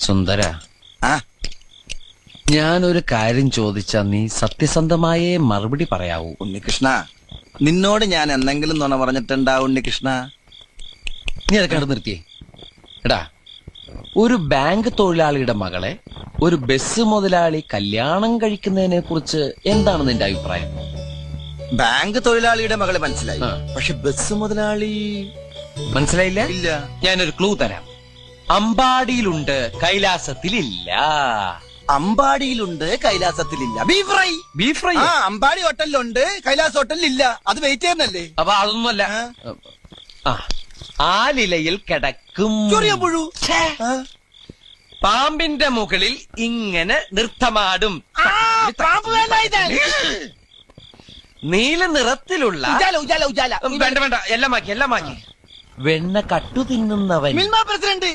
സുന്ദര, ഞാനൊരു കാര്യം ചോദിച്ചാ നീ സത്യസന്ധമായേ മറുപടി പറയാവൂ. ഉണ്ണികൃഷ്ണ, നിന്നോട് ഞാൻ എന്തെങ്കിലും നുണ പറഞ്ഞിട്ടുണ്ടാ ഉണ്ണികൃഷ്ണ? നീ അതൊക്കെ അവിടെ നിർത്തിയേ. എടാ, ഒരു ബാങ്ക് തൊഴിലാളിയുടെ മകളെ ഒരു ബസ് മുതലാളി കല്യാണം കഴിക്കുന്നതിനെ കുറിച്ച് എന്താണ് നിന്റെ അഭിപ്രായം? ബാങ്ക് തൊഴിലാളിയുടെ മകളെ മനസ്സിലായി, പക്ഷെ ബസ് മുതലാളി മനസ്സിലായില്ല? ഇല്ല. ഞാനൊരു ക്ലൂ തരാം. അമ്പാടിയിലുണ്ട്, കൈലാസത്തിലില്ല. അമ്പാടിയിലുണ്ട്, കൈലാസത്തിലില്ല. Beef fry. Beef fry? Ambadi ഹോട്ടലിലുണ്ട്, കൈലാസ് ഹോട്ടലിലില്ല. അത് വെയിറ്റ് ചെയ്യുന്നല്ലേ? അപ്പൊ അതൊന്നുമല്ല. ആലിലയിൽ കിടക്കും ചൊറിയപ്പുഴു. പാമ്പിന്റെ മുകളിൽ ഇങ്ങനെ നൃത്തമാടും. നീല നിറത്തിലുള്ള വേണ്ട വേണ്ട, എല്ലാം മാക്കി. വെണ്ണ കട്ടു തിന്നുന്നവൻ. പ്രസിഡന്റ്